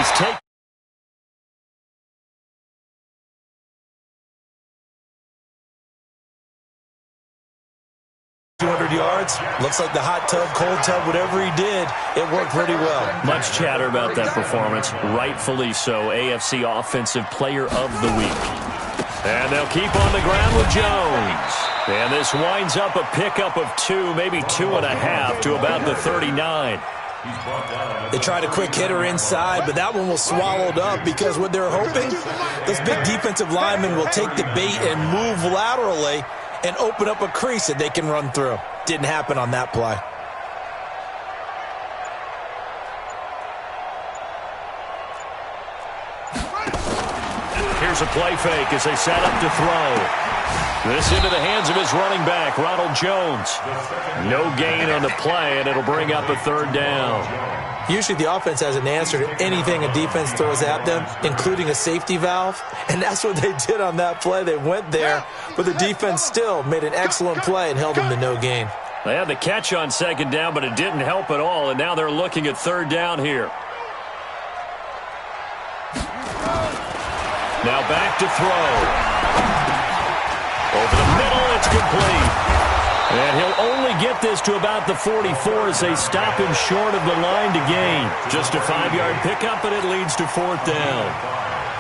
He's taken 200 yards. Looks like the hot tub, cold tub, whatever he did, it worked pretty well. much chatter about that performance. Rightfully so. AFC Offensive Player of the Week. And they'll keep on the ground with Jones. And this winds up a pickup of 2, maybe 2.5 to about the 39. They tried a quick hitter inside, but that one was swallowed up because what they're hoping, those big defensive linemen will take the bait and move laterally and open up a crease that they can run through. Didn't happen on that play. Here's a play fake as they set up to throw. This into the hands of his running back, Ronald Jones. No gain on the play, and it'll bring up a 3rd down. Usually the offense has an answer to anything a defense throws at them, including a safety valve. And that's what they did on that play. They went there, but the defense still made an excellent play and held them to no gain. They had the catch on 2nd down, but it didn't help at all, and now they're looking at 3rd down here. Now back to throw. Over the middle, it's complete. And he'll only get this to about the 44 as they stop him short of the line to gain. Just a 5-yard pickup, and it leads to 4th down.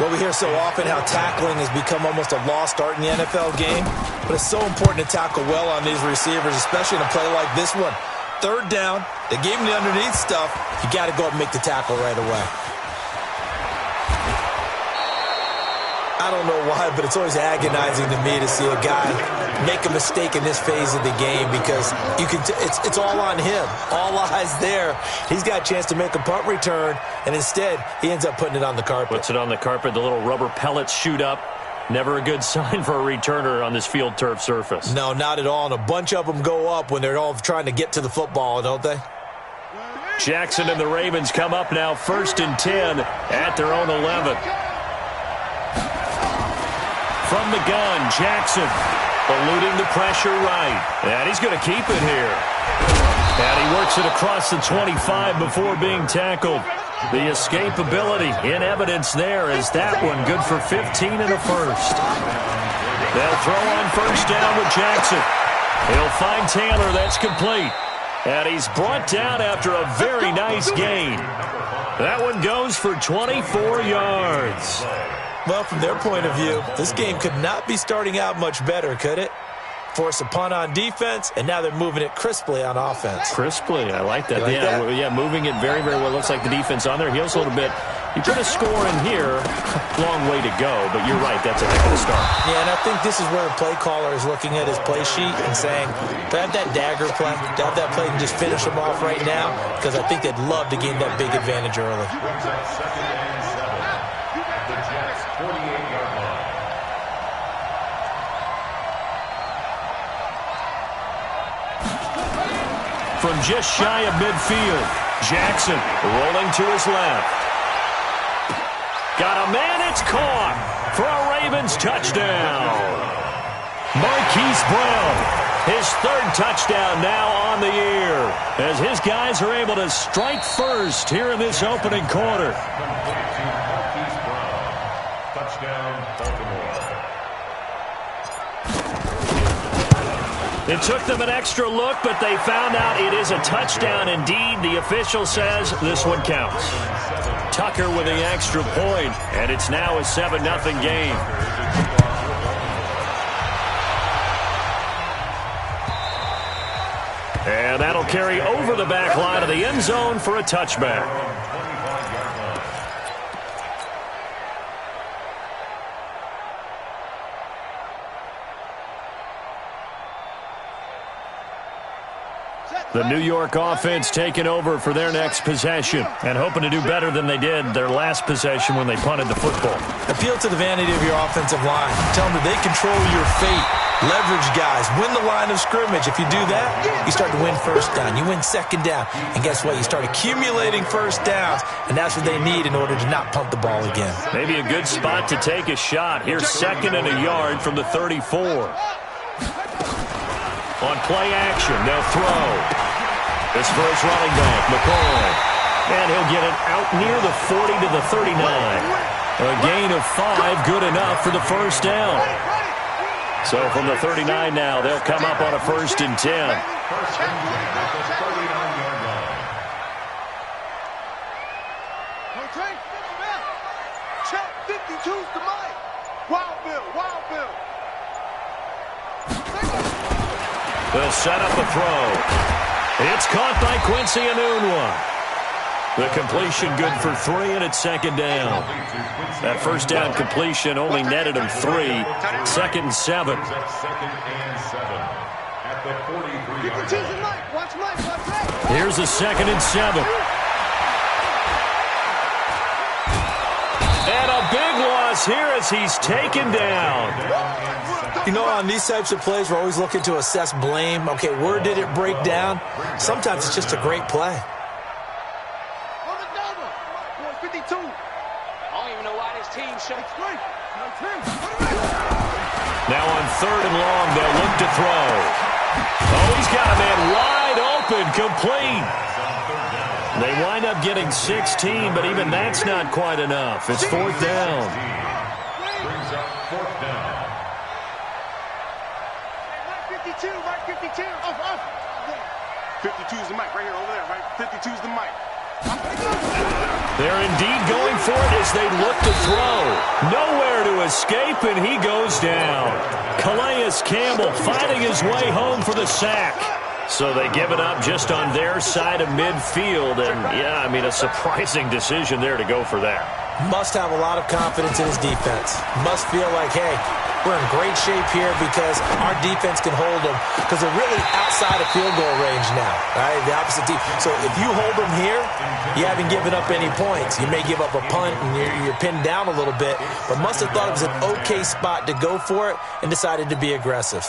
Well, we hear so often how tackling has become almost a lost art in the NFL game, but it's so important to tackle well on these receivers, especially in a play like this one. 3rd down, they gave him the underneath stuff. You got to go up and make the tackle right away. I don't know why, but it's always agonizing to me to see a guy make a mistake in this phase of the game because you can. It's all on him. All eyes there. He's got a chance to make a punt return, and instead he ends up putting it on the carpet. Puts it on the carpet. The little rubber pellets shoot up. Never a good sign for a returner on this field turf surface. No, not at all. And a bunch of them go up when they're all trying to get to the football, don't they? Jackson and the Ravens come up now 1st and 10 at their own 11. From the gun, Jackson eluding the pressure right. And he's going to keep it here. And he works it across the 25 before being tackled. The escapability in evidence there as that one good for 15 and a 1st. They'll throw on 1st down with Jackson. He'll find Taylor. That's complete. And he's brought down after a very nice gain. That one goes for 24 yards. Well, from their point of view, this game could not be starting out much better, could it? Force a punt on defense, and now they're moving it crisply on offense. Crisply, I like that. That? Yeah, moving it very, very well. Looks like the defense on their heels a little bit. You put a score in here, long way to go, but you're right, that's a heck of a start. Yeah, and I think this is where the play caller is looking at his play sheet and saying, do I have that dagger play? Do I have that play and just finish them off right now? Because I think they'd love to gain that big advantage early. From just shy of midfield, Jackson rolling to his left. Got a man, it's caught for a Ravens touchdown. Marquise Brown, his 3rd touchdown now on the year, as his guys are able to strike first here in this opening quarter. It took them an extra look, but they found out it is a touchdown indeed. The official says this one counts. Tucker with the extra point, and it's now a 7-0 game. And that'll carry over the back line of the end zone for a touchback. The New York offense taking over for their next possession and hoping to do better than they did their last possession when they punted the football. Appeal to the vanity of your offensive line. Tell them that they control your fate. Leverage guys. Win the line of scrimmage. If you do that, you start to win 1st down. You win 2nd down. And guess what? You start accumulating 1st downs, and that's what they need in order to not punt the ball again. Maybe a good spot to take a shot. Here's 2nd and a yard from the 34. On play action, they'll throw. This for his running back, McCoy. And he'll get it out near the 40 to the 39. A gain of 5, good enough for the first down. So from the 39 now, they'll come up on a 1st and 10. Check 52's the mic. Wild Bill. They'll set up a throw. It's caught by Quincy Enunwa. The completion good for 3, and it's 2nd down. That first down completion only netted him 3. 2nd and 7. Here's a 2nd and 7. And a big loss here as he's taken down. You know, on these types of plays, we're always looking to assess blame. Okay, where did it break down? Sometimes it's just a great play. Now on 3rd and long, they'll look to throw. Oh, he's got a man wide open, complete. They wind up getting 16, but even that's not quite enough. It's 4th down. Brings up 4th down. 52. 52's the mic right here, over there, right? 52's the mic. They're indeed going for it as they look to throw. Nowhere to escape, and he goes down. Calais Campbell fighting his way home for the sack. So they give it up just on their side of midfield. And, yeah, I mean, a surprising decision there to go for that. Must have a lot of confidence in his defense. Must feel like, hey, we're in great shape here because our defense can hold them because they're really outside of field goal range now, right? The opposite team. So if you hold them here, you haven't given up any points. You may give up a punt and you're pinned down a little bit, but must have thought it was an okay spot to go for it and decided to be aggressive.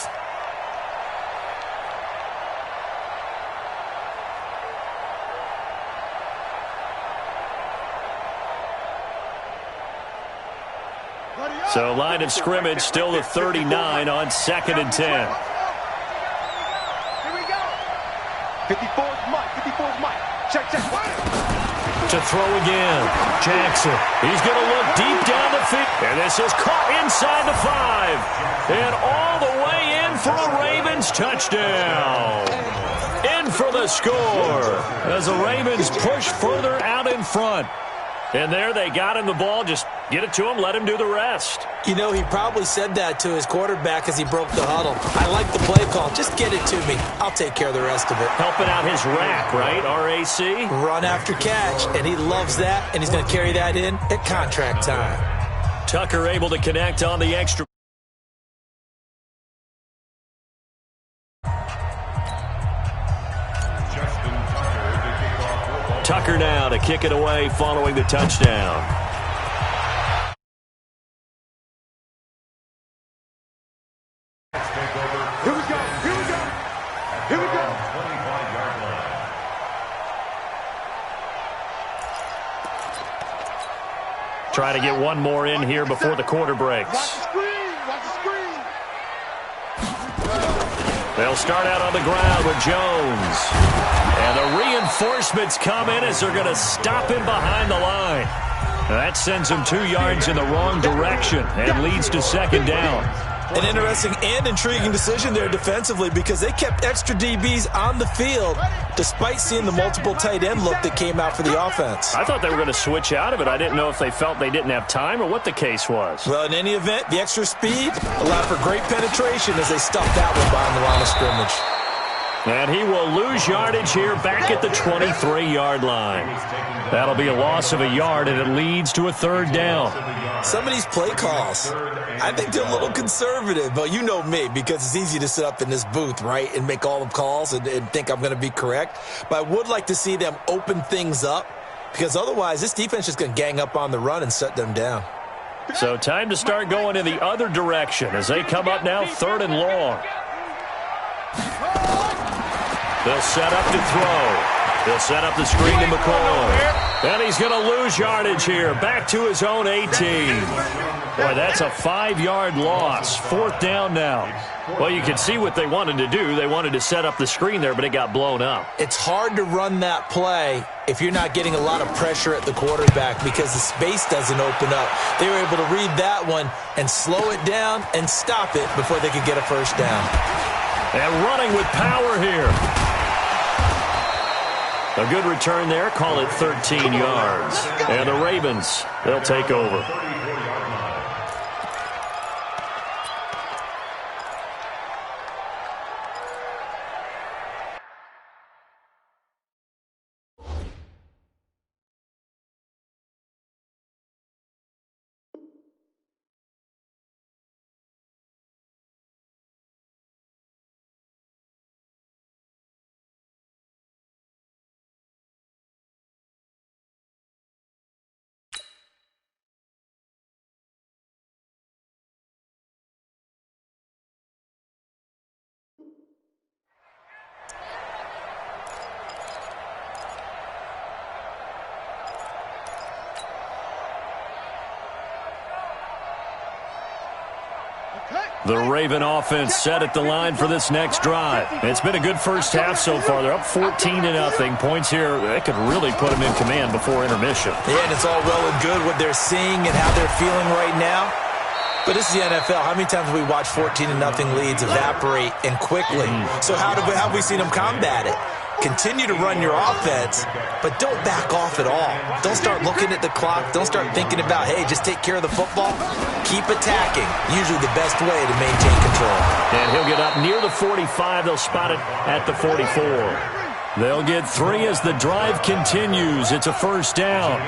So line of scrimmage still the 39 on 2nd and 10. Here we go. 54's Mike. Check. To throw again. Jackson. He's going to look deep down the field. And this is caught inside the 5. And all the way in for a Ravens touchdown. In for the score as the Ravens push further out in front. And there they got him the ball. Just get it to him, let him do the rest. You know, he probably said that to his quarterback as he broke the huddle. I like the play call. Just get it to me. I'll take care of the rest of it. Helping out his rack, right? RAC? Run after catch, and he loves that, and he's going to carry that in at contract time. Tucker able to connect on the extra. Tucker now to kick it away following the touchdown. Here we go. 25-yard line. Try to get one more in here before the quarter breaks. Watch the screen. They'll start out on the ground with Jones. And the reinforcements come in as they're going to stop him behind the line. That sends him 2 yards in the wrong direction and leads to 2nd down. An interesting and intriguing decision there defensively because they kept extra DBs on the field despite seeing the multiple tight end look that came out for the offense. I thought they were going to switch out of it. I didn't know if they felt they didn't have time or what the case was. Well, in any event, the extra speed allowed for great penetration as they stuffed that one behind the line of scrimmage. And he will lose yardage here back at the 23-yard line. That'll be a loss of a yard, and it leads to a 3rd down. Some of these play calls, I think they're a little conservative, but you know me, because it's easy to sit up in this booth, right, and make all the calls and think I'm going to be correct. But I would like to see them open things up, because otherwise this defense is going to gang up on the run and shut them down. So time to start going in the other direction as they come up now 3rd and long. They'll set up to throw. They'll set up the screen to McCoy. And he's going to lose yardage here. Back to his own 18. Boy, that's a 5-yard loss. 4th down now. Well, you can see what they wanted to do. They wanted to set up the screen there, but it got blown up. It's hard to run that play if you're not getting a lot of pressure at the quarterback because the space doesn't open up. They were able to read that one and slow it down and stop it before they could get a first down. And running with power here. A good return there. Call it 13 yards. And the Ravens, they'll take over. The Raven offense set at the line for this next drive. It's been a good first half so far. They're up 14-0. Points here, they could really put them in command before intermission. Yeah, and it's all well and good what they're seeing and how they're feeling right now. But this is the NFL. How many times have we watched 14-0 leads evaporate and quickly? So how have we seen them combat it? Continue to run your offense, but don't back off at all. Don't start looking at the clock. Don't start thinking about, hey, just take care of the football. Keep attacking. Usually the best way to maintain control. And he'll get up near the 45. They'll spot it at the 44. They'll get 3 as the drive continues. It's a first down.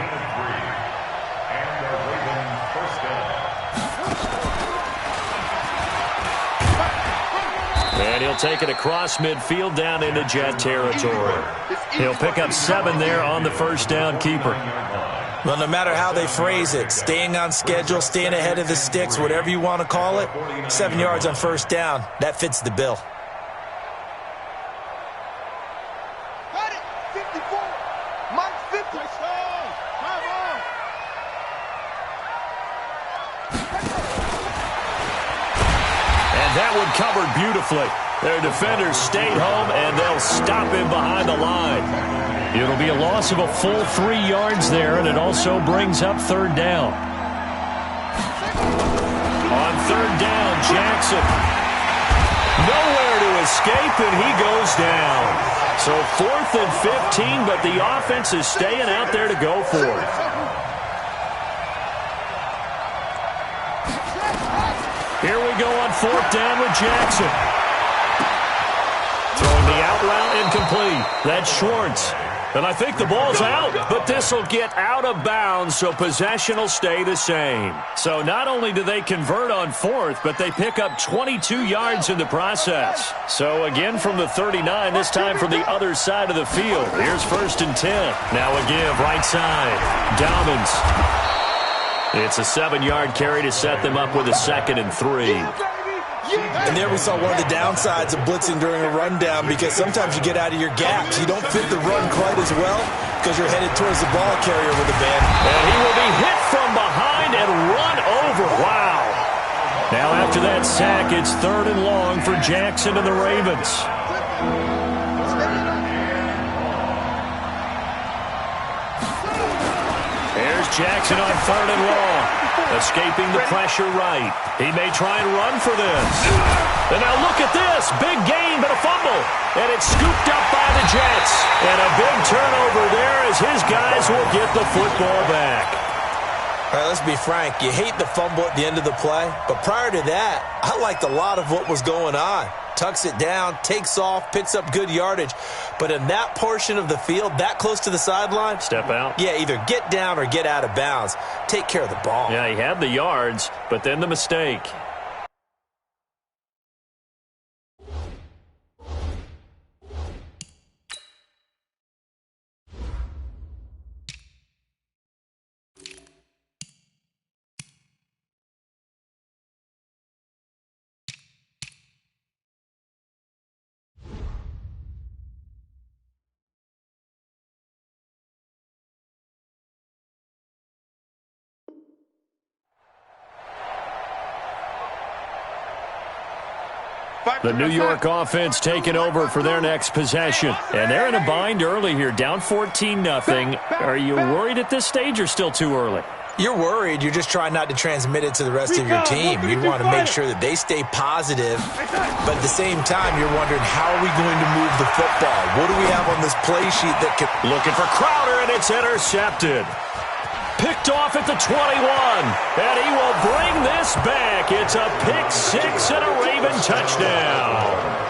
And he'll take it across midfield down into Jet territory. He'll pick up 7 there on the first down keeper. Well, no matter how they phrase it, staying on schedule, staying ahead of the sticks, whatever you want to call it, 7 yards on first down, that fits the bill. Got it. 54. Mike 50. Come on. And that one covered beautifully. Their defenders stayed home, and they'll stop him behind the line. It'll be a loss of a full 3 yards there, and it also brings up 3rd down. On 3rd down, Jackson. Nowhere to escape, and he goes down. So 4th and 15, but the offense is staying out there to go for it. Here we go on 4th down with Jackson. Throwing the out route incomplete. That's Schwartz. And I think the ball's out, but this will get out of bounds, so possession will stay the same. So not only do they convert on 4th, but they pick up 22 yards in the process. So again from the 39, this time from the other side of the field. Here's 1st and 10. Now a give right side. Dobbins. It's a 7-yard carry to set them up with a 2nd and 3. And there we saw one of the downsides of blitzing during a rundown because sometimes you get out of your gaps. You don't fit the run quite as well because you're headed towards the ball carrier with a man. And he will be hit from behind and run over. Wow. Now after that sack, it's 3rd and long for Jackson and the Ravens. Here's Jackson on 3rd and long. Escaping the pressure right. He may try and run for this. And now look at this. Big gain, but a fumble. And it's scooped up by the Jets. And a big turnover there as his guys will get the football back. All right, let's be frank. You hate the fumble at the end of the play. But prior to that, I liked a lot of what was going on. Tucks it down, takes off, picks up good yardage. But in that portion of the field, that close to the sideline, step out. Yeah, either get down or get out of bounds. Take care of the ball. Yeah, he had the yards, but then the mistake. The New York offense taking over for their next possession. And they're in a bind early here, down 14-0. Are you worried at this stage or still too early? You're worried. You're just trying not to transmit it to the rest of your team. You want to make sure that they stay positive, but at the same time, you're wondering, how are we going to move the football? What do we have on this play sheet that can... Looking for Crowder, and it's intercepted. Picked off at the 21, and he will bring this back. It's a pick six and a Raven touchdown.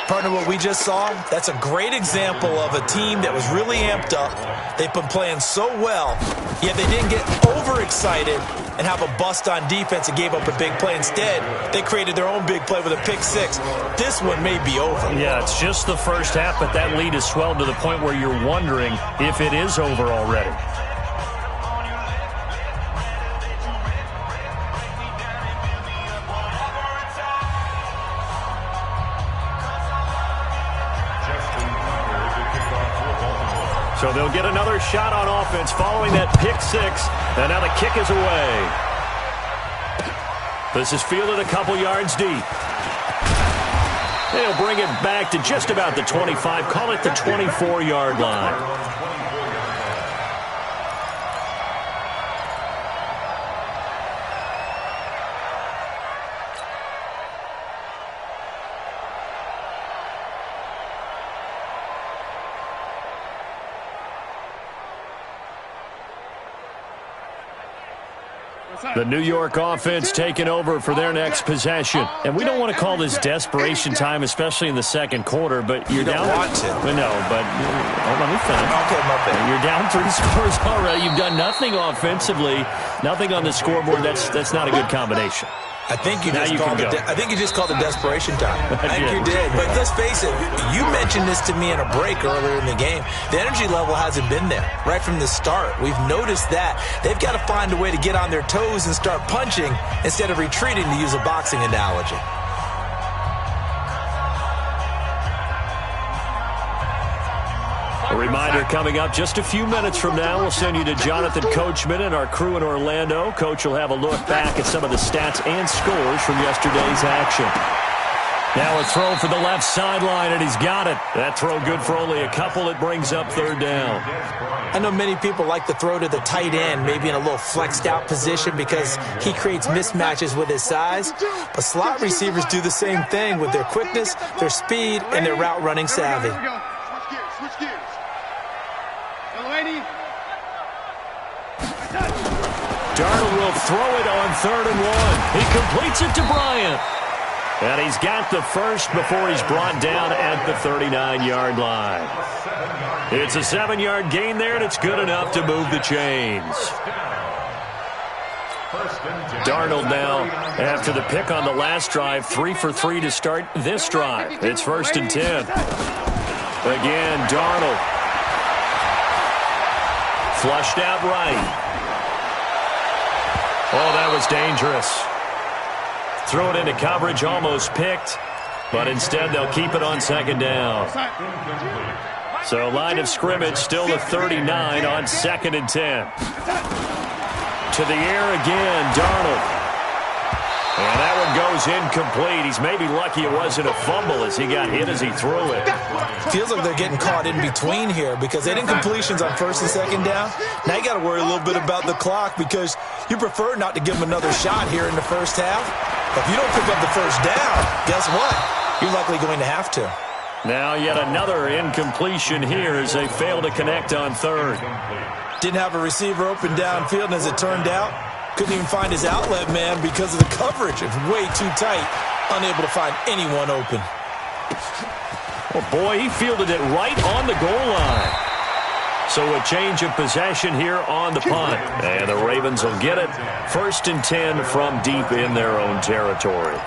Partner, what we just saw, that's a great example of a team that was really amped up. They've been playing so well, yet they didn't get overexcited and have a bust on defense and gave up a big play. Instead, they created their own big play with a pick six. This one may be over. Yeah, it's just the first half, but that lead has swelled to the point where you're wondering if it is over already. So they'll get another shot on offense following that pick six. And now the kick is away. This is fielded a couple yards deep. They'll bring it back to just about the 25. Call it the 24-yard line. The New York offense taking over for their next possession. And we don't want to call this desperation time, especially in the second quarter, but you're down. You don't want to. No, but let me finish. Okay, my bad. You're down 3 scores already. You've done nothing offensively, nothing on the scoreboard. That's not a good combination. I think you just called it desperation time. I think you did. But let's face it, you mentioned this to me in a break earlier in the game. The energy level hasn't been there right from the start. We've noticed that. They've got to find a way to get on their toes and start punching instead of retreating, to use a boxing analogy. A reminder coming up just a few minutes from now. We'll send you to Jonathan Coachman and our crew in Orlando. Coach will have a look back at some of the stats and scores from yesterday's action. Now a throw for the left sideline, and he's got it. That throw good for only a couple. It brings up third down. I know many people like to throw to the tight end, maybe in a little flexed out position because he creates mismatches with his size. But slot receivers do the same thing with their quickness, their speed, and their route running savvy. Switch gears. Darnold will throw it on 3rd and 1. He completes it to Bryant. And he's got the first before he's brought down at the 39-yard line. It's a 7-yard gain there, and it's good enough to move the chains. Darnold now, after the pick on the last drive, 3 for 3 to start this drive. It's 1st and 10. Again, Darnold. Flushed out right. Oh, that was dangerous. Throw it into coverage, almost picked, but instead they'll keep it on 2nd down. So line of scrimmage still the 39 on 2nd and 10. To the air again, Darnold. And that one goes incomplete. He's maybe lucky it wasn't a fumble as he got hit as he threw it. Feels like they're getting caught in between here because they did incompletions on 1st and 2nd down. Now you got to worry a little bit about the clock because you prefer not to give them another shot here in the first half. If you don't pick up the first down, guess what? You're likely going to have to. Now yet another incompletion here as they fail to connect on 3rd. Didn't have a receiver open downfield, and as it turned out, couldn't even find his outlet man because of the coverage. It's way too tight, unable to find anyone open. Well, boy, he fielded it right on the goal line. So a change of possession here on the punt. And the Ravens will get it. 1st and 10 from deep in their own territory.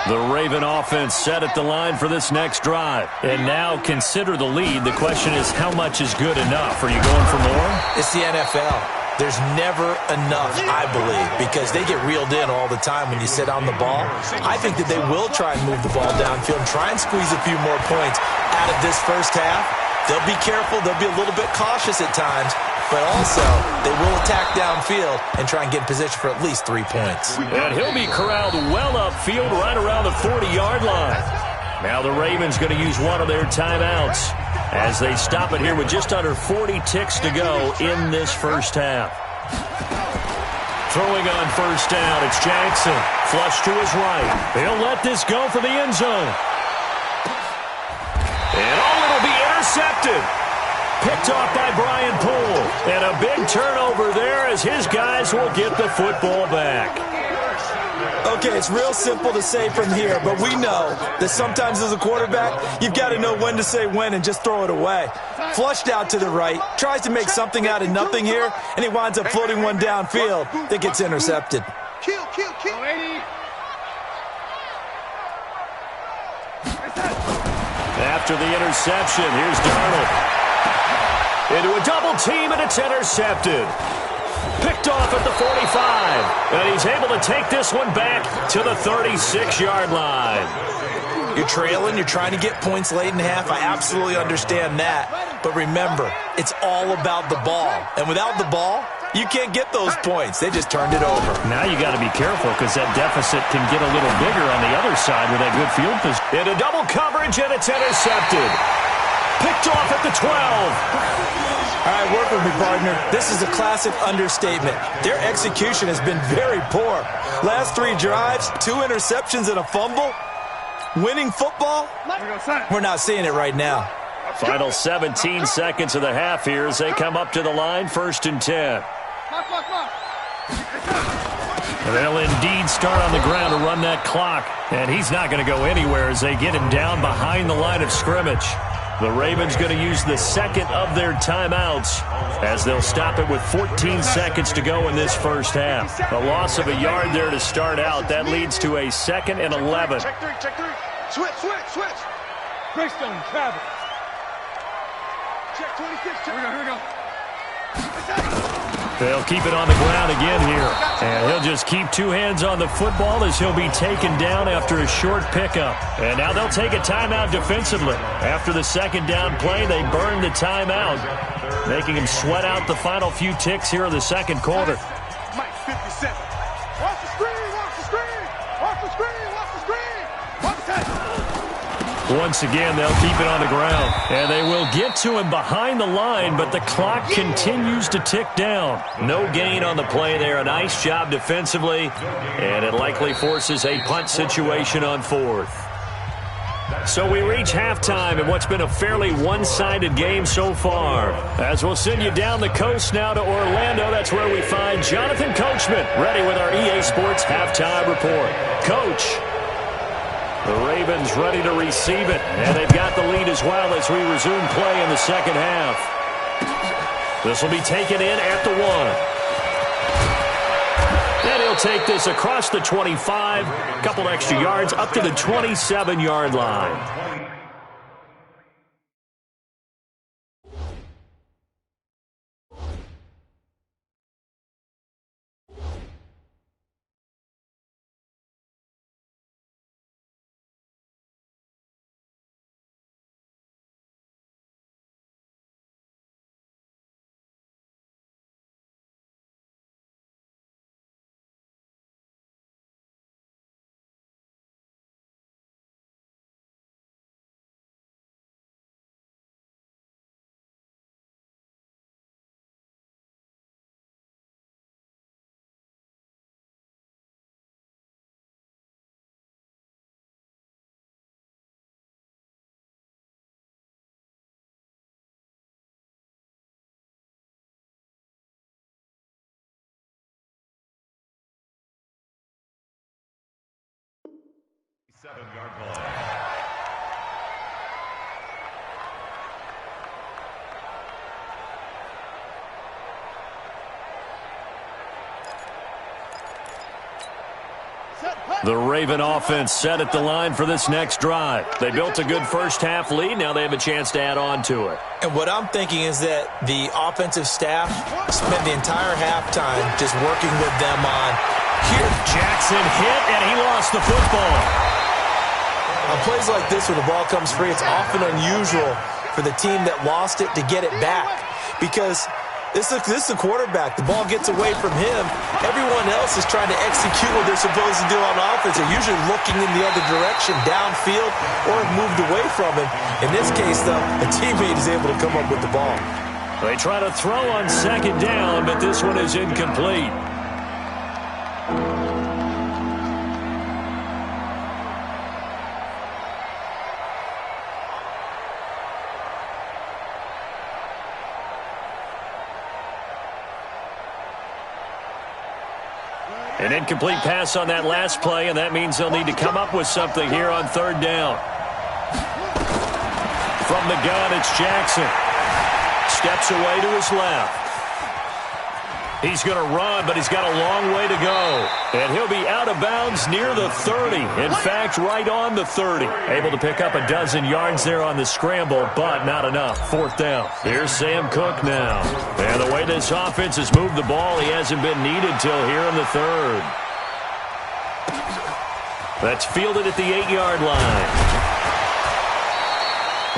The Raven offense set at the line for this next drive. And now consider the lead. The question is, how much is good enough? Are you going for more? It's the NFL. There's never enough, I believe, because they get reeled in all the time when you sit on the ball. I think that they will try and move the ball downfield and try and squeeze a few more points out of this first half. They'll be careful. They'll be a little bit cautious at times, but also they will attack downfield and try and get in position for at least 3 points. And he'll be corralled well upfield right around the 40-yard line. Now the Ravens going to use one of their timeouts as they stop it here with just under 40 ticks to go in this first half. Throwing on first down, it's Jackson. Flush to his right. He'll let this go for the end zone. And it'll be intercepted. Picked off by Brian Poole. And a big turnover there as his guys will get the football back. Okay, it's real simple to say from here, but we know that sometimes as a quarterback, you've got to know when to say when and just throw it away. Flushed out to the right, tries to make something out of nothing here, and he winds up floating one downfield that gets intercepted. Kill. After the interception, here's Darnold. Into a double team, and it's intercepted. Picked off at the 45, and he's able to take this one back to the 36-yard line. You're trailing, you're trying to get points late in half. I absolutely understand that. But remember, it's all about the ball. And without the ball, you can't get those points. They just turned it over. Now you got to be careful because that deficit can get a little bigger on the other side with that good field position. Into double coverage, and it's intercepted. Picked off at the 12. All right, work with me, partner. This is a classic understatement. Their execution has been very poor. Last 3 drives, 2 interceptions and a fumble. Winning football? We're not seeing it right now. Final 17 seconds of the half here as they come up to the line, 1st and 10. And they'll indeed start on the ground to run that clock. And he's not going to go anywhere as they get him down behind the line of scrimmage. The Ravens going to use the second of their timeouts as they'll stop it with 14 seconds to go in this first half. A loss of a yard there to start out. That leads to a 2nd and 11. Check 3. Switch. Greystone, travel. Check 26. Here we go. They'll keep it on the ground again here. And he'll just keep 2 hands on the football as he'll be taken down after a short pickup. And now they'll take a timeout defensively. After the 2nd down play, they burn the timeout, making him sweat out the final few ticks here in the 2nd quarter. Mike 57. Watch the screen. Once again, they'll keep it on the ground. And they will get to him behind the line, but the clock continues to tick down. No gain on the play there. A nice job defensively, and it likely forces a punt situation on 4th. So we reach halftime in what's been a fairly one-sided game so far. As we'll send you down the coast now to Orlando, that's where we find Jonathan Coachman ready with our EA Sports Halftime Report. Coach. The Ravens ready to receive it, and they've got the lead as well as we resume play in the 2nd half. This will be taken in at the 1. And he'll take this across the 25, a couple extra yards up to the 27-yard line. The Raven offense set at the line for this next drive. They built a good first-half lead. Now they have a chance to add on to it. And what I'm thinking is that the offensive staff spent the entire halftime just working with them on here. Jackson hit, and he lost the football. On plays like this where the ball comes free, it's often unusual for the team that lost it to get it back. Because this is the quarterback. The ball gets away from him. Everyone else is trying to execute what they're supposed to do on offense. They're usually looking in the other direction, downfield, or have moved away from him. In this case, though, a teammate is able to come up with the ball. They try to throw on second down, but this one is incomplete. An incomplete pass on that last play, and that means they'll need to come up with something here on third down. From the gun, it's Jackson. Steps away to his left. He's going to run, but he's got a long way to go. And he'll be out of bounds near the 30. In fact, right on the 30. Able to pick up a dozen yards there on the scramble, but not enough. Fourth down. Here's Sam Cook now. And the way this offense has moved the ball, he hasn't been needed till here in the third. That's fielded at the 8-yard line.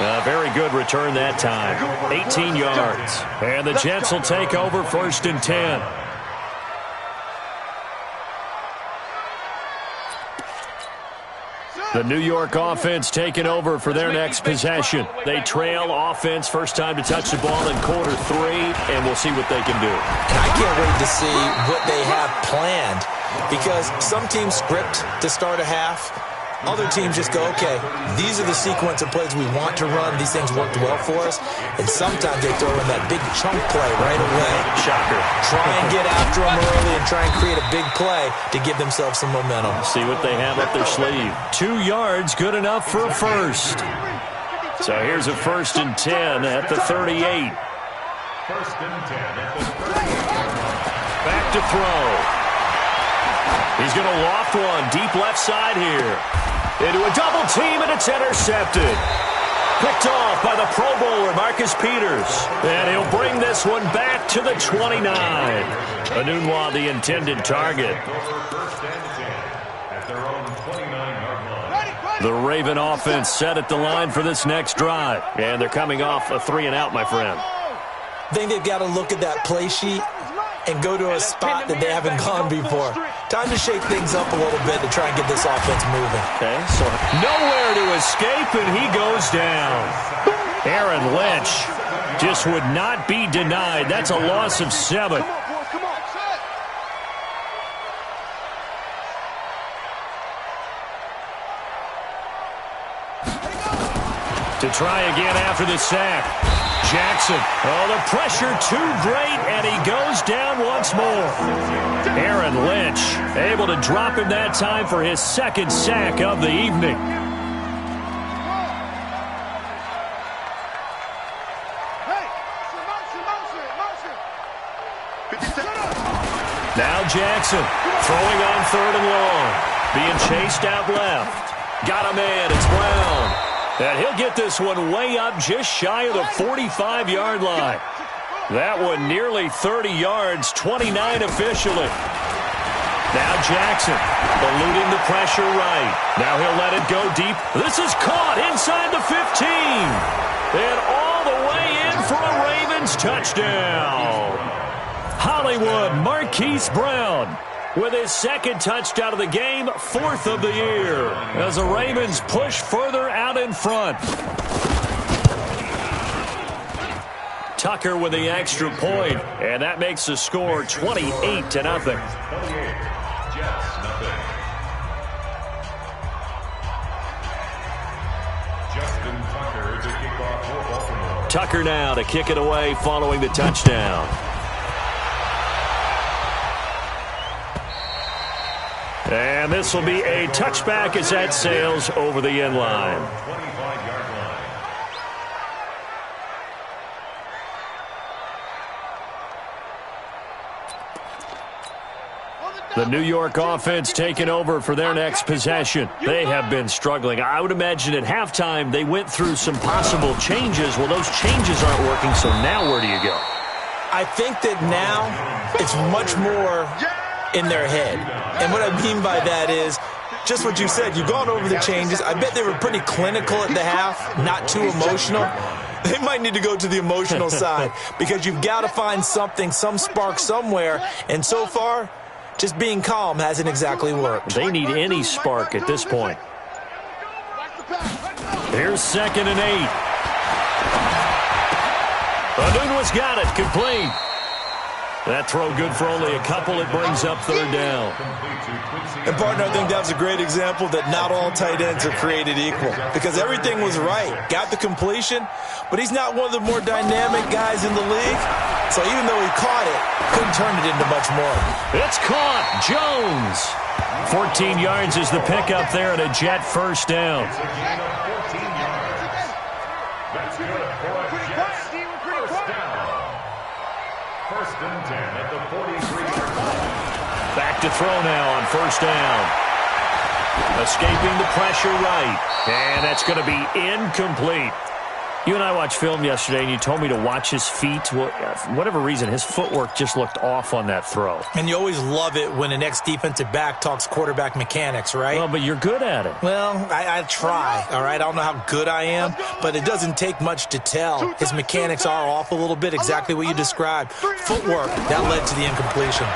A very good return that time. 18 yards. And the Jets will take over 1st and 10. The New York offense taking over for their next possession. They trail offense, first time to touch the ball in quarter 3, and we'll see what they can do. And I can't wait to see what they have planned, because some teams script to start a half. Other teams just go, okay, these are the sequence of plays we want to run. These things worked well for us. And sometimes they throw in that big chunk play right away. Shocker. Try and get after them early and try and create a big play to give themselves some momentum. See what they have up their sleeve. 2 yards, good enough for a first. So here's a 1st and 10 at the 38. 1st and 10 at the 38. Back to throw. He's going to loft one deep left side here. Into a double team, and it's intercepted. Picked off by the Pro Bowler, Marcus Peters. And he'll bring this one back to the 29. Anunwa, the intended target. The Raven offense set at the line for this next drive. And they're coming off a 3-and-out, my friend. I think they've got to look at that play sheet and go to a spot that they haven't gone before. Time to shake things up a little bit to try and get this offense moving. Okay, so nowhere to escape, and he goes down. Aaron Lynch just would not be denied. That's a loss of 7. To try again after the sack. Jackson. Oh, the pressure too great, and he goes down once more. Aaron Lynch able to drop him that time for his 2nd sack of the evening. Now Jackson throwing on 3rd and long. Being chased out left. Got a man. It's Brown. And he'll get this one way up just shy of the 45-yard line. That one nearly 30 yards, 29 officially. Now Jackson eluding the pressure right. Now he'll let it go deep. This is caught inside the 15. And all the way in for a Ravens touchdown. Hollywood Marquise Brown with his 2nd touchdown of the game, 4th of the year, as the Ravens push further out in front. Tucker with the extra point, and that makes the score 28-0. Tucker now to kick it away following the touchdown. And this will be a touchback as that sails over the end line. The New York offense taking over for their next possession. They have been struggling. I would imagine at halftime they went through some possible changes. Well, those changes aren't working, so now where do you go? I think that now it's much more in their head. And what I mean by that is just what you said. You've gone over the changes. I bet they were pretty clinical at the half, not too emotional. They might need to go to the emotional side because you've got to find something, some spark somewhere. And so far, just being calm hasn't exactly worked. They need any spark at this point. Here's 2nd and 8. Anunua's got it, complete. That throw good for only a couple. It brings up 3rd down. And, partner, I think that was a great example that not all tight ends are created equal because everything was right. Got the completion, but he's not one of the more dynamic guys in the league. So even though he caught it, couldn't turn it into much more. It's caught. Jones. 14 yards is the pickup there and a Jet 1st down. That's good for a Jets. 1st down. 1st and 10 at the 43-yard line. Back to throw now on 1st down. Escaping the pressure right. And that's going to be incomplete. You and I watched film yesterday, and you told me to watch his feet. Well, for whatever reason, his footwork just looked off on that throw. And you always love it when an ex-defensive back talks quarterback mechanics, right? Well, but you're good at it. Well, I try, all right? I don't know how good I am, but it doesn't take much to tell. His mechanics are off a little bit, exactly what you described. Footwork, that led to the incompletion.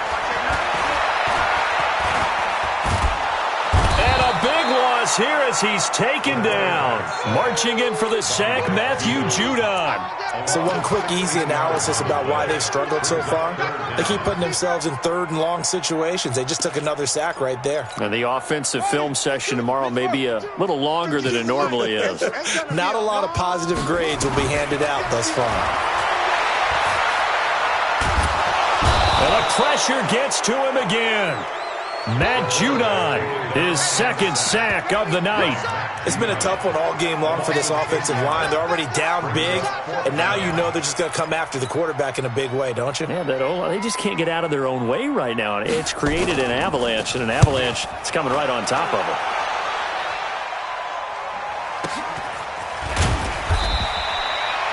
Here as he's taken down. Marching in for the sack, Matthew Judon. So one quick, easy analysis about why they've struggled so far. They keep putting themselves in 3rd and long situations. They just took another sack right there. And the offensive film session tomorrow may be a little longer than it normally is. Not a lot of positive grades will be handed out thus far. And the pressure gets to him again. Matt Judon, his 2nd sack of the night. It's been a tough one all game long for this offensive line. They're already down big, and now you know they're just going to come after the quarterback in a big way, don't you? Yeah, they just can't get out of their own way right now. It's created an avalanche, and an avalanche is coming right on top of them.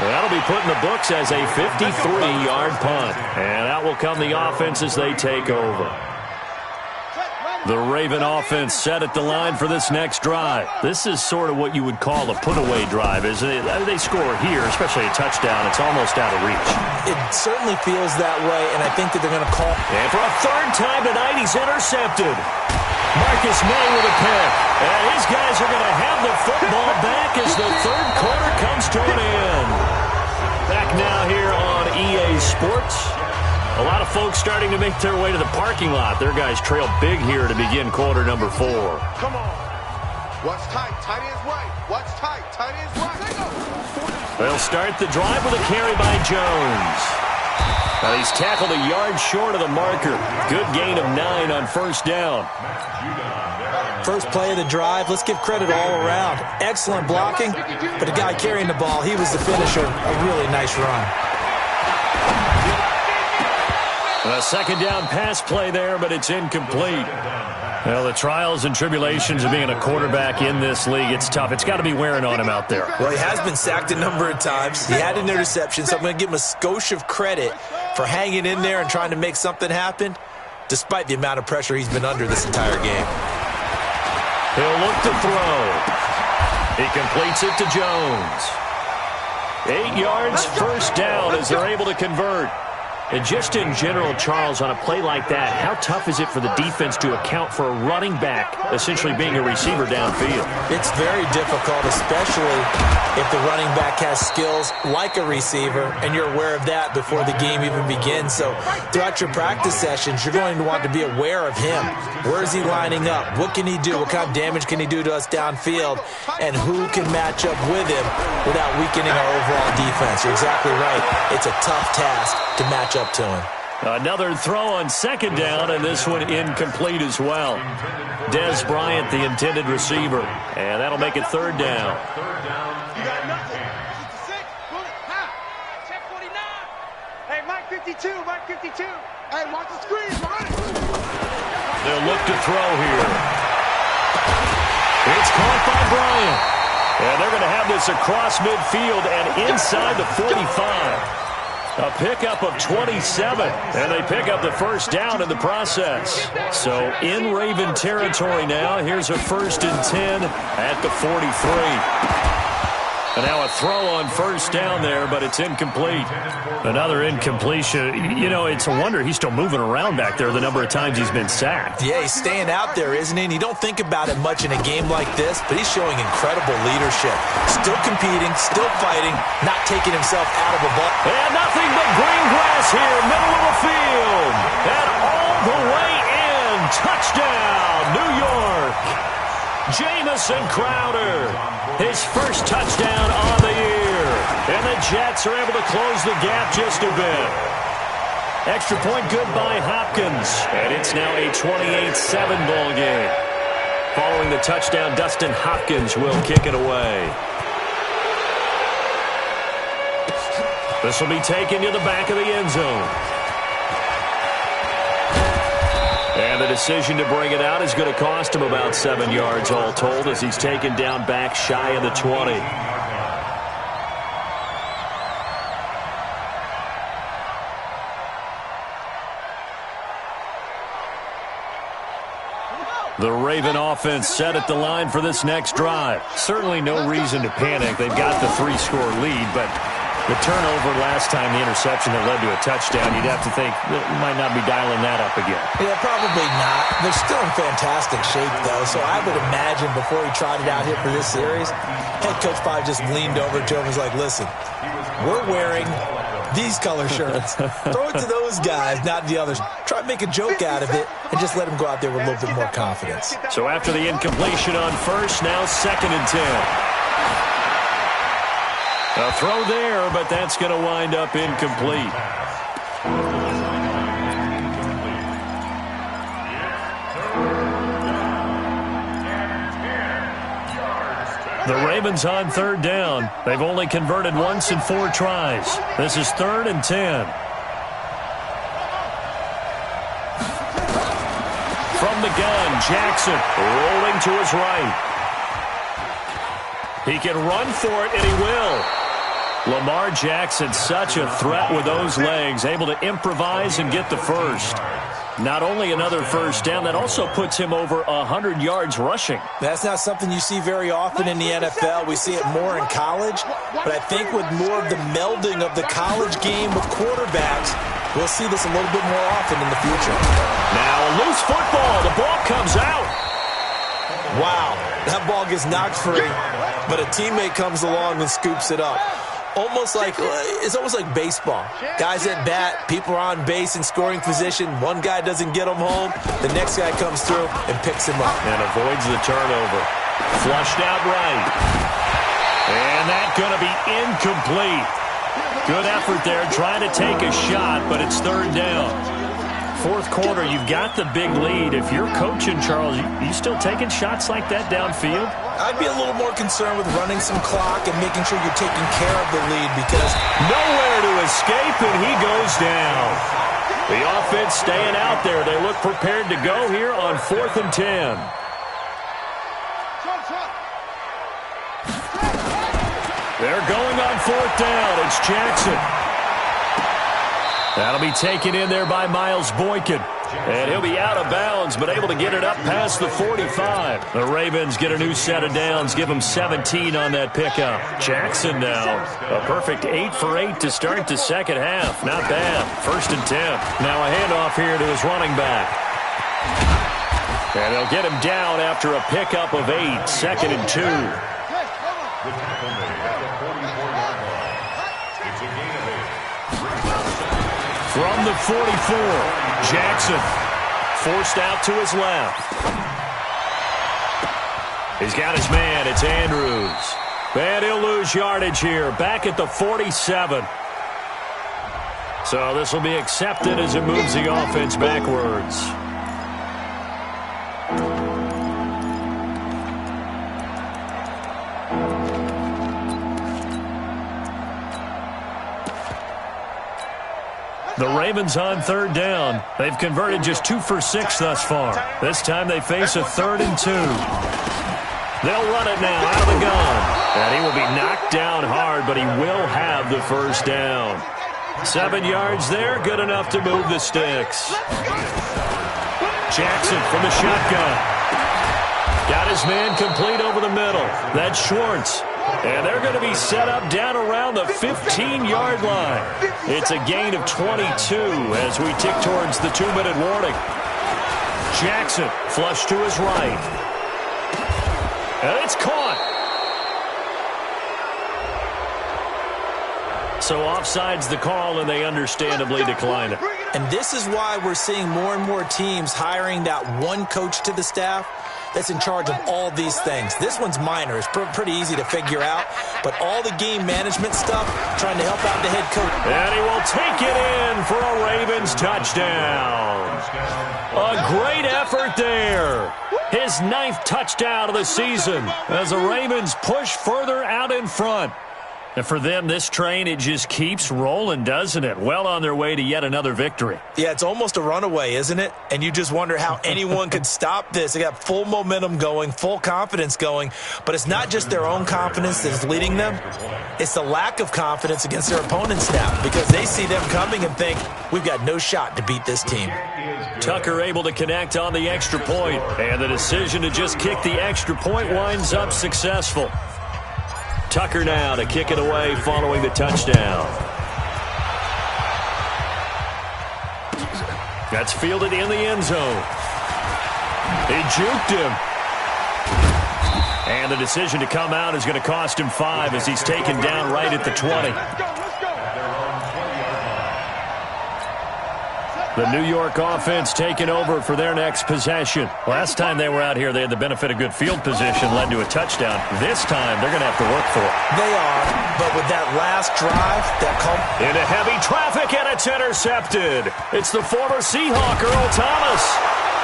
That'll be put in the books as a 53-yard punt. And out will come the offense as they take over. The Raven offense set at the line for this next drive. This is sort of what you would call a put-away drive. As they score here, especially a touchdown, it's almost out of reach. It certainly feels that way, and I think that they're going to call. And for a 3rd time tonight, he's intercepted. Marcus May with a pick. And these guys are going to have the football back as the 3rd quarter comes to an end. Back now here on EA Sports. A lot of folks starting to make their way to the parking lot. Their guys trail big here to begin quarter number 4. Come on. Watch tight. Tight ends right. Watch tight. Tight ends right. They'll start the drive with a carry by Jones. Now he's tackled a yard short of the marker. Good gain of 9 on 1st down. First play of the drive. Let's give credit all around. Excellent blocking, but the guy carrying the ball, he was the finisher. A really nice run. A 2nd down pass play there, but it's incomplete. Well, the trials and tribulations of being a quarterback in this league, it's tough. It's got to be wearing on him out there. Well, he has been sacked a number of times. He had an interception, so I'm going to give him a skosh of credit for hanging in there and trying to make something happen, despite the amount of pressure he's been under this entire game. He'll look to throw. He completes it to Jones. 8 yards, 1st down as they're able to convert. And just in general, Charles, on a play like that, how tough is it for the defense to account for a running back essentially being a receiver downfield? It's very difficult, especially if the running back has skills like a receiver, and you're aware of that before the game even begins. So throughout your practice sessions, you're going to want to be aware of him. Where is he lining up? What can he do? What kind of damage can he do to us downfield? And who can match up with him without weakening our overall defense? You're exactly right. It's a tough task to match up to him. Another throw on 2nd down, and this one incomplete as well. Des Bryant, the intended receiver, and that'll make it 3rd down. You got nothing. 66. Check 49. Hey, Mike 52. Mike 52. Hey, watch the screen. They'll look to throw here. It's caught by Bryant. And they're going to have this across midfield and inside the 45. A pickup of 27, and they pick up the 1st down in the process. So in Raven territory now, here's a 1st and 10 at the 43. And now a throw on first down there, but it's incomplete. Another incompletion. You know, it's a wonder he's still moving around back there the number of times he's been sacked. Yeah, he's staying out there, isn't he? And you don't think about it much in a game like this, but he's showing incredible leadership. Still competing, still fighting, not taking himself out of a ball. And nothing but green grass here, middle of the field. And all the way in. Touchdown, New York. Jamison Crowder, his first touchdown on the year. And the Jets are able to close the gap just a bit. Extra point good by Hopkins. And it's now a 28-7 ball game. Following the touchdown, Dustin Hopkins will kick it away. This will be taken to the back of the end zone. And the decision to bring it out is going to cost him about 7 yards all told as he's taken down back shy of the 20. The Raven offense set at the line for this next drive. Certainly no reason to panic. They've got the 3-score lead, but the turnover last time, the interception that led to a touchdown, you'd have to think you might not be dialing that up again. Yeah, probably not. They're still in fantastic shape, though, so I would imagine before he trotted out here for this series, head coach probably just leaned over to him and was like, listen, we're wearing these color shirts. Throw it to those guys, not the others. Try to make a joke out of it and just let them go out there with a little bit more confidence. So after the incompletion on first, now 2nd and 10. A throw there, but that's going to wind up incomplete. The Ravens on 3rd down. They've only converted once in 4 tries. This is 3rd and 10. From the gun, Jackson rolling to his right. He can run for it, and he will. Lamar Jackson, such a threat with those legs, able to improvise and get the first. Not only another first down, that also puts him over 100 yards rushing. That's not something you see very often in the NFL. We see it more in college, but I think with more of the melding of the college game with quarterbacks, we'll see this a little bit more often in the future. Now a loose football. The ball comes out. Wow, that ball gets knocked free, but a teammate comes along and scoops it up. It's almost like baseball. Guys at bat, people are on base in scoring position. One guy doesn't get him home. The next guy comes through and picks him up. And avoids the turnover. Flushed out right. And that's going to be incomplete. Good effort there, trying to take a shot, but it's 3rd down. 4th quarter, you've got the big lead. If you're coaching, Charles, you still taking shots like that downfield? I'd be a little more concerned with running some clock and making sure you're taking care of the lead because nowhere to escape, and he goes down. The offense staying out there. They look prepared to go here on 4th and 10. They're going on 4th down. It's Jackson. That'll be taken in there by Miles Boykin. And he'll be out of bounds, but able to get it up past the 45. The Ravens get a new set of downs, give them 17 on that pickup. Jackson now, a perfect 8 for 8 to start the second half. Not bad. 1st and 10. Now a handoff here to his running back. And they'll get him down after a pickup of 8. 2nd and 2. From the 44, Jackson forced out to his left. He's got his man. It's Andrews. And he'll lose yardage here. Back at the 47. So this will be accepted as it moves the offense backwards. The Ravens on 3rd down. They've converted just 2 for 6 thus far. This time they face a 3rd and 2. They'll run it now out of the gun. And he will be knocked down hard, but he will have the first down. 7 yards there, good enough to move the sticks. Jackson from the shotgun. Got his man complete over the middle. That's Schwartz. And they're going to be set up down around the 15-yard line. It's a gain of 22 as we tick towards the 2-minute warning. Jackson flush to his right. And it's caught. So offside's the call, and they understandably decline it. And this is why we're seeing more and more teams hiring that one coach to the staff that's in charge of all these things. This one's minor. It's pretty easy to figure out. But all the game management stuff, trying to help out the head coach. And he will take it in for a Ravens touchdown. A great effort there. His 9th touchdown of the season as the Ravens push further out in front. And for them, this train, it just keeps rolling, doesn't it? Well on their way to yet another victory. Yeah, it's almost a runaway, isn't it? And you just wonder how anyone could stop this. They got full momentum going, full confidence going. But it's not just their own confidence that's leading them. It's the lack of confidence against their opponents now because they see them coming and think, we've got no shot to beat this team. Tucker able to connect on the extra point. And the decision to just kick the extra point winds up successful. Tucker now to kick it away following the touchdown. That's fielded in the end zone. He juked him. And the decision to come out is going to cost him 5 as he's taken down right at the 20. The New York offense taking over for their next possession. Last time they were out here, they had the benefit of good field position, led to a touchdown. This time, they're going to have to work for it. They are, but with that last drive, into heavy traffic, and it's intercepted. It's the former Seahawk, Earl Thomas.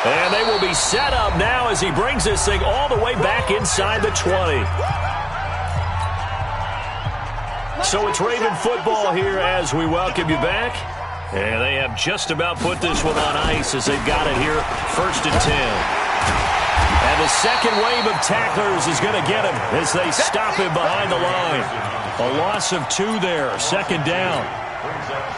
And they will be set up now as he brings this thing all the way back inside the 20. So it's Raven football here as we welcome you back. And they have just about put this one on ice as they've got it here, 1st and 10. And the second wave of tacklers is going to get him as they stop him behind the line. A loss of 2 there, 2nd down.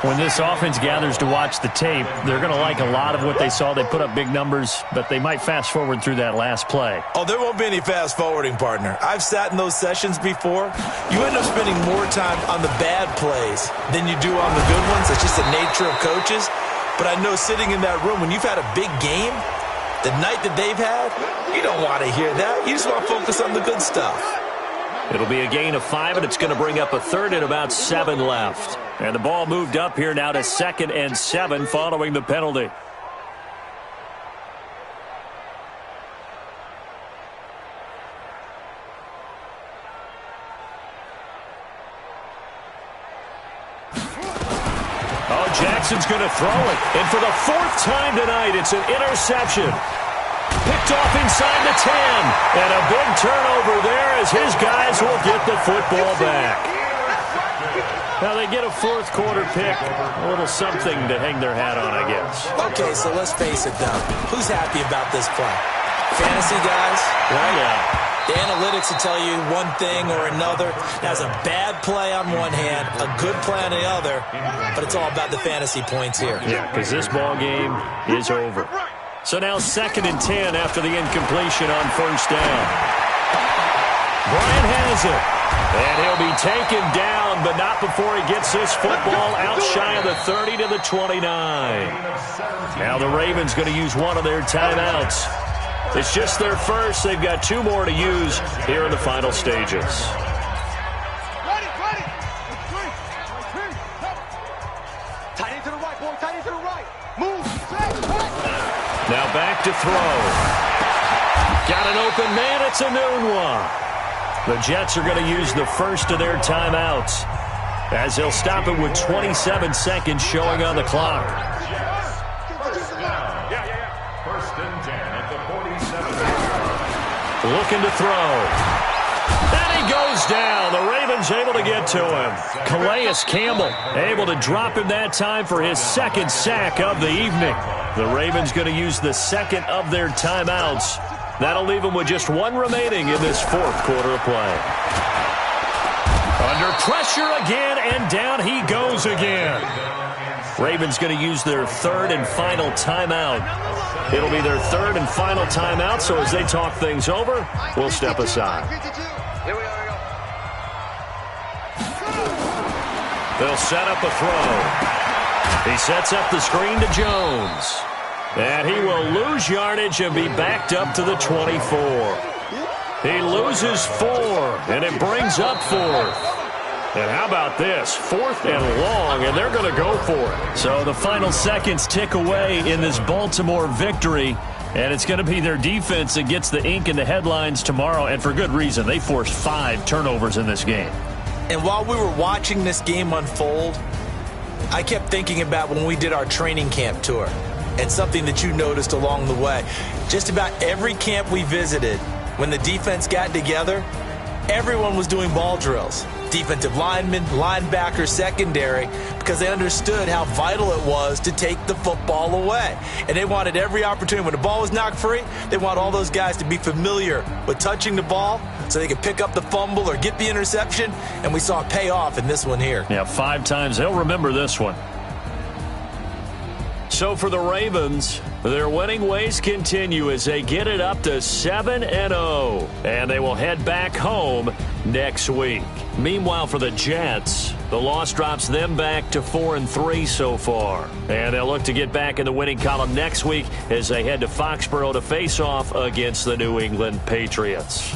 When this offense gathers to watch the tape, they're going to like a lot of what they saw. They put up big numbers, but they might fast forward through that last play. Oh, there won't be any fast forwarding, partner. I've sat in those sessions before. You end up spending more time on the bad plays than you do on the good ones. It's just the nature of coaches. But I know sitting in that room, when you've had a big game, the night that they've had, you don't want to hear that. You just want to focus on the good stuff. It'll be a gain of 5, and it's going to bring up a 3rd and about 7 left. And the ball moved up here now to 2nd and 7 following the penalty. Oh, Jackson's going to throw it. And for the 4th time tonight, it's an interception. Picked off inside the 10. And a big turnover there as his guys will get the football back. Now they get a 4th quarter pick. A little something to hang their hat on, I guess. Okay, so let's face it, though. Who's happy about this play? Fantasy guys, right? Yeah. The analytics will tell you one thing or another. That's a bad play on one hand, a good play on the other, but it's all about the fantasy points here. Yeah, because this ball game is over. So now 2nd and 10 after the incompletion on 1st down. Bryant has it. And he'll be taken down, but not before he gets this football out shy of the 30 to the 29. Now the Ravens going to use one of their timeouts. It's just their first. They've got 2 more to use here in the final stages. Tight end to the right, boy. Tight end to the right. Move. Now back to throw. Got an open man. It's a noon one. The Jets are going to use the first of their timeouts as they'll stop it with 27 seconds showing on the clock. 1st and 10 at the 47. Looking to throw. And he goes down. The Ravens able to get to him. Calais Campbell able to drop him that time for his 2nd sack of the evening. The Ravens going to use the 2nd of their timeouts. That'll leave him with just 1 remaining in this 4th quarter of play. Under pressure again, and down he goes again. Ravens going to use their 3rd and final timeout. It'll be their 3rd and final timeout, so as they talk things over, we'll step aside. Here we go. They'll set up a throw. He sets up the screen to Jones. And he will lose yardage and be backed up to the 24. He loses 4, and it brings up 4th. And how about this? 4th and long, and they're going to go for it. So the final seconds tick away in this Baltimore victory, and it's going to be their defense that gets the ink in the headlines tomorrow, and for good reason. They forced 5 turnovers in this game. And while we were watching this game unfold, I kept thinking about when we did our training camp tour and something that you noticed along the way. Just about every camp we visited, when the defense got together, everyone was doing ball drills. Defensive linemen, linebackers, secondary, because they understood how vital it was to take the football away. And they wanted every opportunity. When the ball was knocked free, they want all those guys to be familiar with touching the ball so they could pick up the fumble or get the interception. And we saw it pay off in this one here. Yeah, 5 times. They'll remember this one. So for the Ravens, their winning ways continue as they get it up to 7-0, and they will head back home next week. Meanwhile, for the Jets, the loss drops them back to 4-3 so far, and they'll look to get back in the winning column next week as they head to Foxborough to face off against the New England Patriots.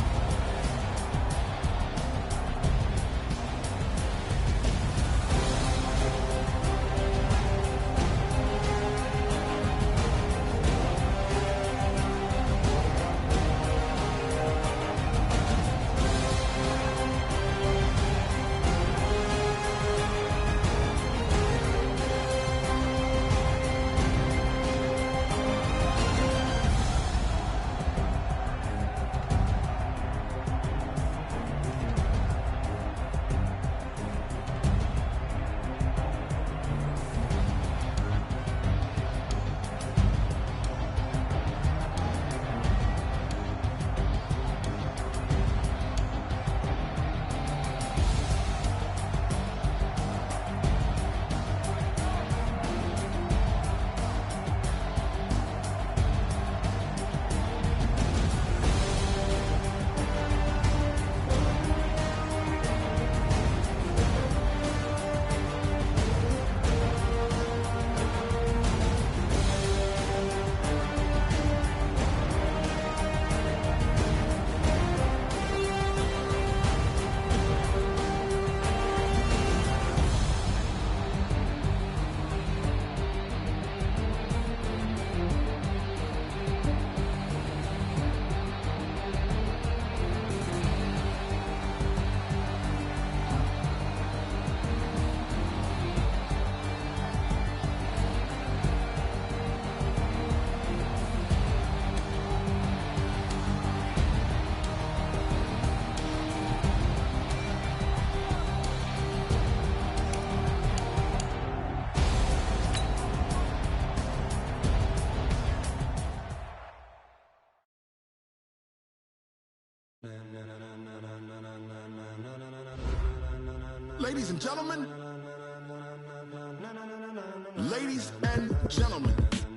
Ladies and gentlemen,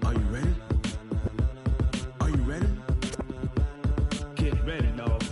are you ready? Are you ready? Get ready, dog.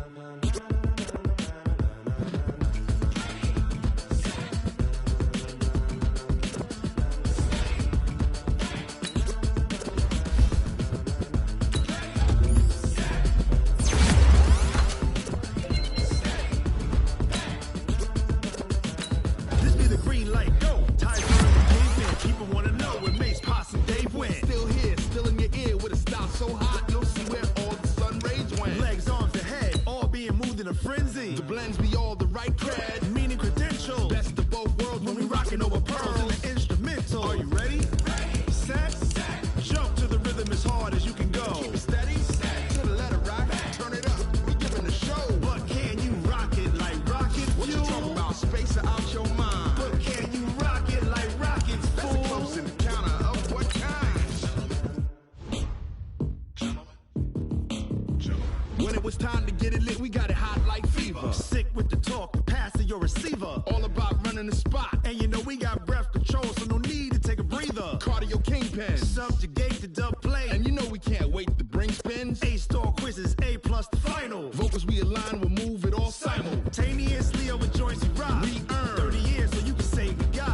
When it was time to get it lit, we got it hot like fever. Sick with the talk, passing your receiver. All about running the spot. And you know we got breath control, so no need to take a breather. Cardio kingpin, subjugate the dub play. And you know we can't wait to bring spins. A-star quizzes, A+ the final. Vocals we align, we'll move it all simultaneously over joints we rock. We earn 30 years so you can say we got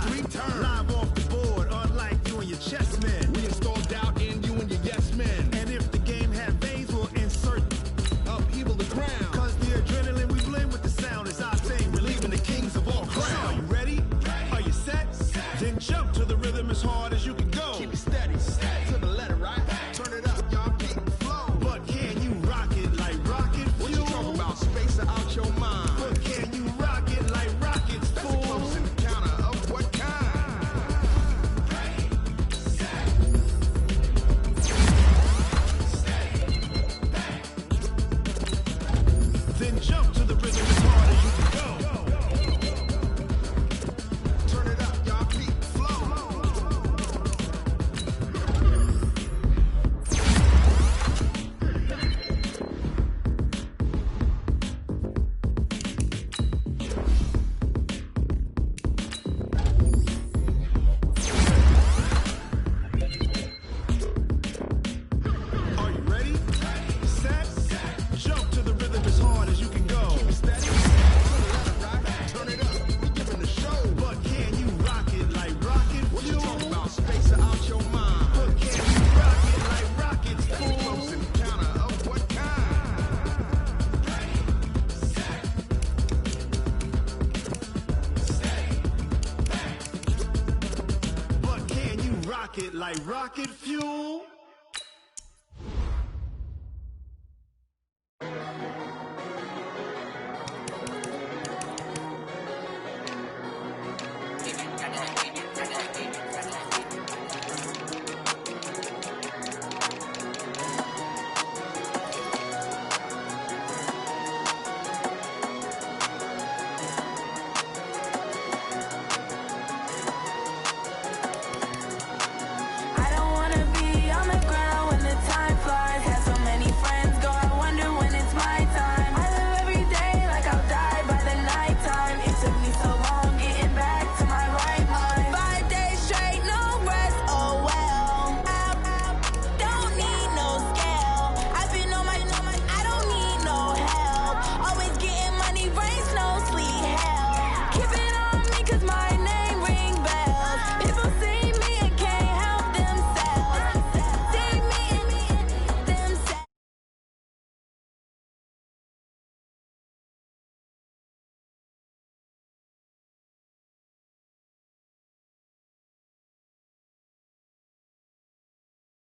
pocket like rocket fuel.